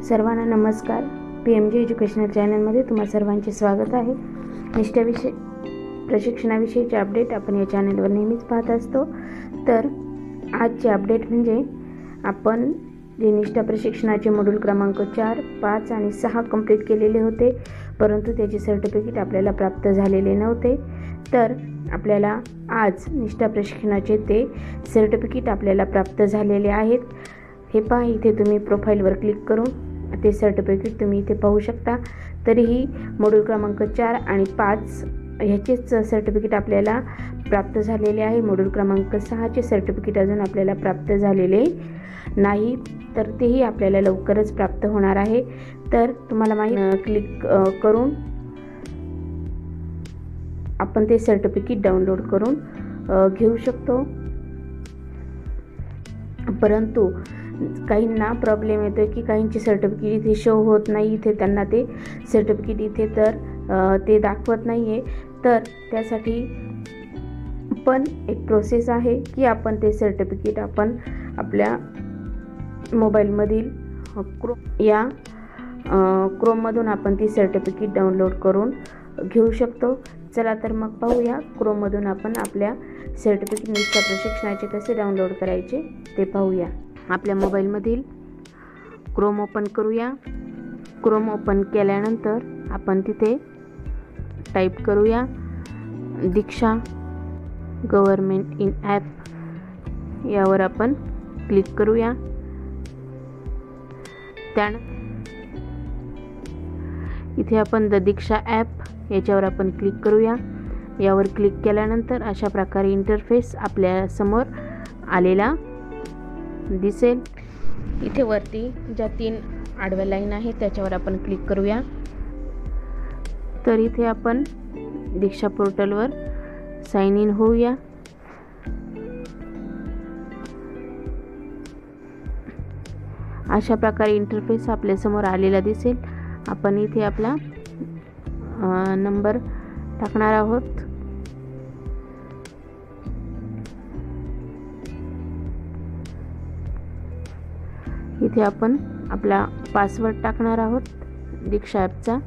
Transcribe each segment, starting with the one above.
सर्वांना नमस्कार. PMG educational चॅनलमध्ये तुम्हा सर्वांचे स्वागत आहे. निष्ठा प्रशिक्षणाविषयीचे अपडेट आपण या चॅनलवर नेहमीच पाहत असतो. तर आजचे अपडेट म्हणजे आपण जे निष्ठा प्रशिक्षणाचे मॉड्यूल क्रमांक 4, 5 आणि 6 कंप्लीट केलेले होते, परंतु त्याचे सर्टिफिकेट आपल्याला प्राप्त झालेले नव्हते. तर आपल्याला आज निष्ठा प्रशिक्षणाचे ते सर्टिफिकेट आपल्याला प्राप्त झालेले आहेत. हे पहा, इथे तुम्ही प्रोफाईलवर क्लिक करून ते सर्टिफिकेट तुम्ही इथे पाहू शकता. तरीही मॉड्यूल क्रमांक 4 आणि 5 ह्याचेच सर्टिफिकेट आपल्याला प्राप्त झालेले आहे. मॉड्यूल क्रमांक 6चे सर्टिफिकेट अजून आपल्याला प्राप्त झालेले नाही, तर तेही आपल्याला लवकरच प्राप्त होणार आहे. तर तुम्हाला क्लिक करून आपण ते सर्टिफिकेट डाउनलोड करून घेऊ शकतो. परंतु काहींना प्रॉब्लेम येतो की काहींचे सर्टिफिकेट इथे शो होत नाही, इथे त्यांना ते सर्टिफिकेट इथे तर ते दाखवत नाही आहे. तर त्यासाठी पण एक प्रोसेस आहे की आपण ते सर्टिफिकेट आपण आपल्या मोबाईलमधील क्रोममधून आपण ती सर्टिफिकेट डाउनलोड करून घेऊ शकतो. चला तर मग पाहूया, क्रोममधून आपण आपल्या सर्टिफिकेट निष्ठा प्रशिक्षणाचे कसे डाउनलोड करायचे ते पाहूया. आपल्या मोबाईलमधील क्रोम ओपन करूया. क्रोम ओपन केल्यानंतर आपण तिथे टाईप करूया दीक्षा गव्हर्मेंट इन ॲप. यावर आपण क्लिक करूया. इथे आपण द दीक्षा ॲप याच्यावर आपण क्लिक करूया. यावर क्लिक केल्यानंतर अशा प्रकारे इंटरफेस आपल्या समोर आलेला दिसेल. इथे वरती ज्या 3 आडव्या लाईन आहेत त्याच्यावर आपण क्लिक करूया. तर इथे आपण दीक्षा पोर्टलवर साइन इन होऊया. अशा प्रकारे इंटरफेस आपल्या समोर आलेला दिसेल. आपण इथे आपला नंबर टाकणार आहोत. इथे आपण आपला पासवर्ड टाकणार आहोत दीक्षा ॲपचा.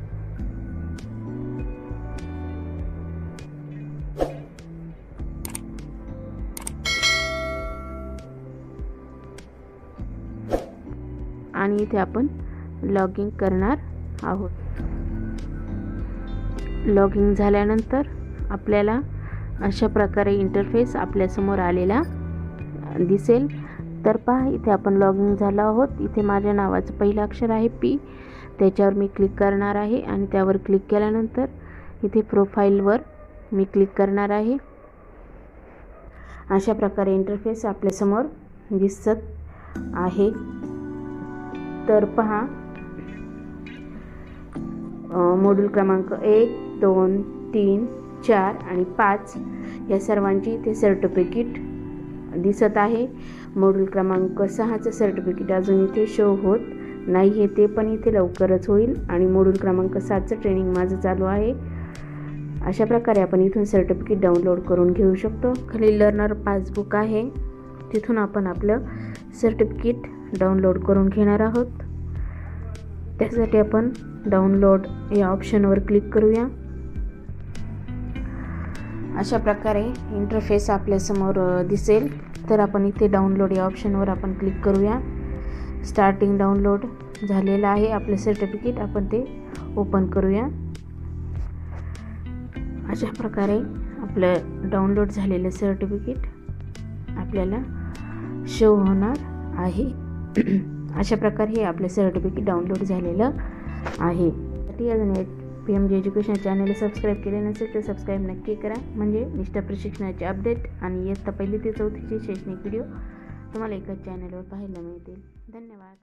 आणि इथे आपण लॉग इन करणार आहोत. लॉग इन झाल्यानंतर आपल्याला अशा प्रकारे इंटरफेस आपल्यासमोर आलेला दिसेल. तर पहा, इथे आपण लॉग इन झालो आहोत. इथे माझ्या नावाचं पहिलं अक्षर आहे P, त्याच्यावर मी क्लिक करणार आहे आणि त्यावर क्लिक केल्यानंतर इथे प्रोफाईलवर मी क्लिक करणार आहे. अशा प्रकारे इंटरफेस आपल्यासमोर दिसत आहे. तर पहा, मॉड्यूल क्रमांक 1, 2, 3, 4 आणि 5 या सर्वांची इथे सर्टिफिकेट दिसत आहे. मॉड्यूल क्रमांक 6चं सर्टिफिकेट अजून इथे शो होत नाही आहे, ते पण इथे लवकरच होईल. आणि मॉड्यूल क्रमांक 7चं ट्रेनिंग माझं चालू आहे. अशा प्रकारे आपण इथून सर्टिफिकेट डाउनलोड करून घेऊ शकतो. खाली लर्नर पासबुक आहे, तिथून आपण आपलं सर्टिफिकेट डाउनलोड करून घेणार आहोत. त्यासाठी आपण डाउनलोड या ऑप्शनवर क्लिक करूया. अशा प्रकारे इंटरफेस आपल्यासमोर दिसेल. तर आपण इथे डाउनलोड या ऑप्शनवर आपण क्लिक करूया. स्टार्टिंग डाउनलोड झालेलं आहे आपलं सर्टिफिकेट, आपण ते ओपन करूया. अशा प्रकारे आपलं डाउनलोड झालेलं सर्टिफिकेट आपल्याला शो होणार आहे. अशा प्रकारे हे आपलं सर्टिफिकेट डाउनलोड झालेलं आहे. अजून PMG एज्युकेशन चॅनलला सबस्क्राईब केले नसेल तर सबस्क्राईब नक्की करा, म्हणजे निष्ठा प्रशिक्षणाचे अपडेट आणि इयत्ता 1ली ते 4थीचे शैक्षणिक व्हिडिओ तुम्हाला एकाच चॅनलवर पाहायला मिळतील. धन्यवाद.